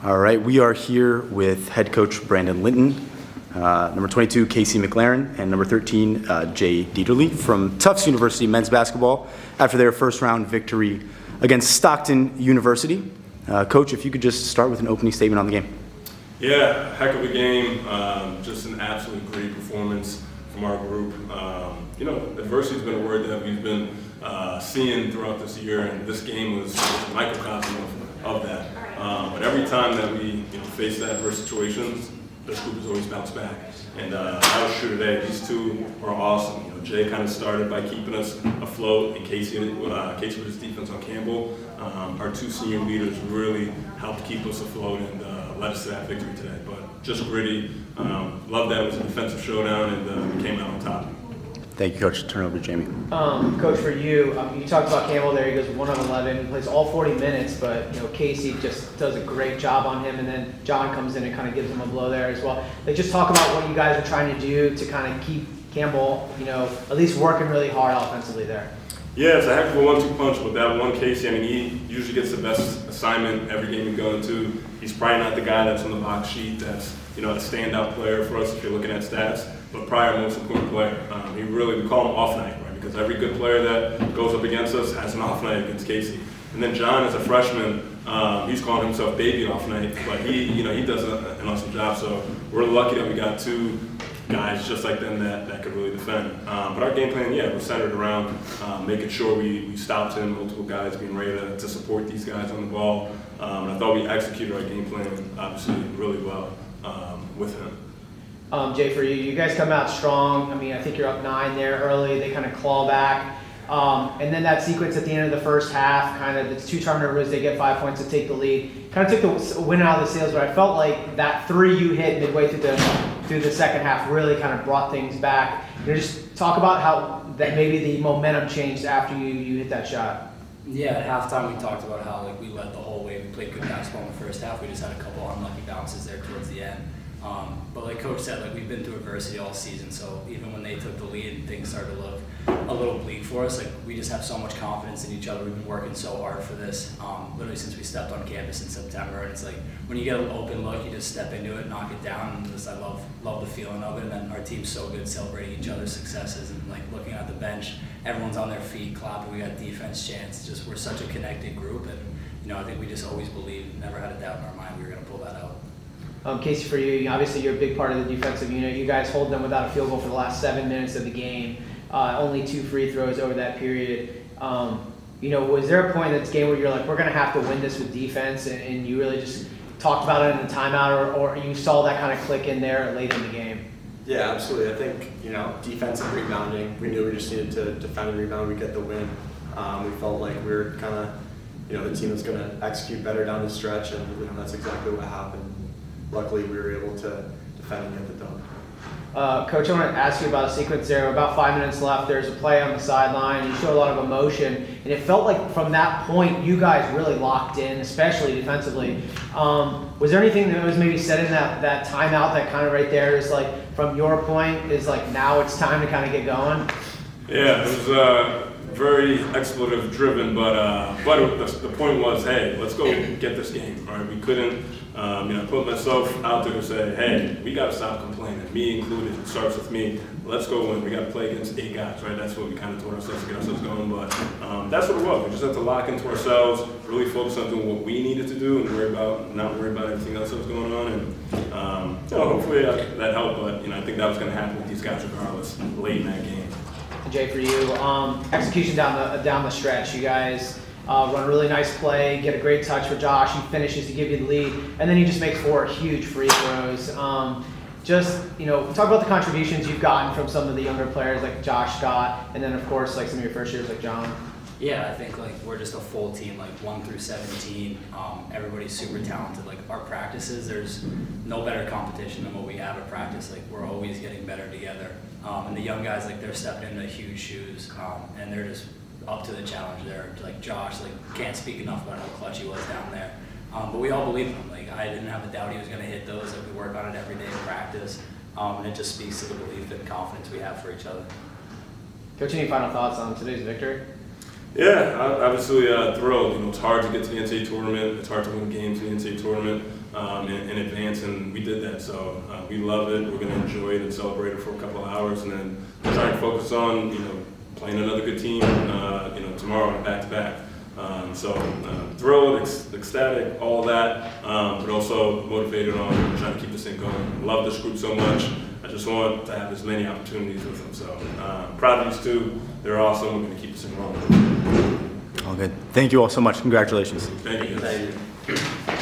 All right, we are here with head coach Brandon Linton, number 22, Casey McLaren, and number 13, Jay Dieterle from Tufts University men's basketball after their first round victory against Stockton University. Coach, if you could just start with an opening statement on the game. Yeah, heck of a game. Just an absolutely great performance from our group. Adversity has been a word that we've been seeing throughout this year, and this game was a microcosm of that. But every time that we face adverse situations, this group has always bounced back. And that was true today. These two are awesome. Jay kind of started by keeping us afloat, and Casey with his defense on Campbell. Our two senior leaders really helped keep us afloat and led us to that victory today. But just gritty. Love that it was a defensive showdown, and we came out on top. Thank you, Coach. Turn it over to Jamie. Coach, for you, you talked about Campbell there. He goes 1 of 11, plays all 40 minutes, but Casey just does a great job on him, and then John comes in and kind of gives him a blow there as well. Just talk about what you guys are trying to do to kind of keep Campbell, at least working really hard offensively there. Yeah, it's a heck of a 1-2 punch with that one Casey. He usually gets the best assignment every game we go into. He's probably not the guy that's on the box sheet that's a standout player for us if you're looking at stats, but probably our most important player. We call him off night, right? Because every good player that goes up against us has an off night against Casey. And then John, as a freshman, he's calling himself baby off night, but he does an awesome job. So we're lucky that we got two guys just like them that could really defend. But our game plan, was centered around making sure we stopped him, multiple guys being ready to support these guys on the ball. And I thought we executed our game plan, obviously, really well with him. Jay, for you guys come out strong. I think you're up 9 there early. They kind of claw back. And then that sequence at the end of the first half, kind of the 2 turnovers, they get 5 points to take the lead. Kind of took the win out of the sails, but I felt like that 3 you hit midway through the second half really kind of brought things back. Just talk about how that maybe the momentum changed after you hit that shot. Yeah, at halftime we talked about how we led the whole way. We played good basketball in the first half. We just had a couple unlucky bounces there towards the end. But like Coach said, we've been through adversity all season, so even when they took the lead and things started to look a little bleak for us, we just have so much confidence in each other. We've been working so hard for this, literally since we stepped on campus in September. And it's when you get an open look, you just step into it, knock it down, and I love the feeling of it. And then our team's so good celebrating each other's successes and looking at the bench, everyone's on their feet, clapping. We got defense chants. We're such a connected group, and I think we just always believed, never had a doubt in our mind we were going to pull that out. Casey, for you, obviously you're a big part of the defensive unit. You guys hold them without a field goal for the last 7 minutes of the game. Only 2 free throws over that period. Was there a point in this game where you're we're going to have to win this with defense, and you really just talked about it in the timeout, or you saw that kind of click in there late in the game? Yeah, absolutely. I think, defensive rebounding, we knew we just needed to defend and rebound. We get the win. We felt like we were kind of, the team was going to execute better down the stretch, and that's exactly what happened. Luckily, we were able to defend and get the dunk. Coach, I want to ask you about a sequence there. About 5 minutes left. There's a play on the sideline. You showed a lot of emotion, and it felt like from that point, you guys really locked in, especially defensively. Was there anything that was maybe said in that timeout that kind of right there is from your point, is now it's time to kind of get going? Yeah, it was very expletive driven, but the point was, hey, let's go get this game. All right, we couldn't. I put myself out there to say, hey, we got to stop complaining. Me included. It starts with me. Let's go win. We got to play against 8 guys, right? That's what we kind of told ourselves to get ourselves going. But that's what it was. We just had to lock into ourselves, really focus on doing what we needed to do, and not worry about everything else that was going on. And hopefully that helped. But I think that was going to happen with these guys regardless late in that game. Jay, for you, execution down the stretch. You guys run a really nice play, get a great touch for Josh. He finishes to give you the lead, and then he just makes 4 huge free throws. Talk about the contributions you've gotten from some of the younger players like Josh got, and then of course some of your first years like John. Yeah, I think we're just a full team, 1 through 17. Everybody's super talented. Our practices, there's no better competition than what we have at practice. We're always getting better together. And the young guys, they're stepping into huge shoes, and they're just up to the challenge there. Josh, can't speak enough about how clutch he was down there. But we all believe in him. I didn't have a doubt he was going to hit those. We work on it every day in practice, and it just speaks to the belief and confidence we have for each other. Coach, any final thoughts on today's victory? Yeah, obviously thrilled. You know, it's hard to get to the NCAA tournament. It's hard to win games in the NCAA tournament in advance, and we did that. So we love it. We're going to enjoy it and celebrate it for a couple of hours, and then try and focus on playing another good team. Tomorrow on a back-to-back. Thrilled, ecstatic, all that, but also motivated on trying to keep this thing going. Love this group so much. I just want to have as many opportunities with them. So proud of these two. They're awesome. We're going to keep this thing rolling. All good. Thank you all so much. Congratulations. Thank you. Thank you.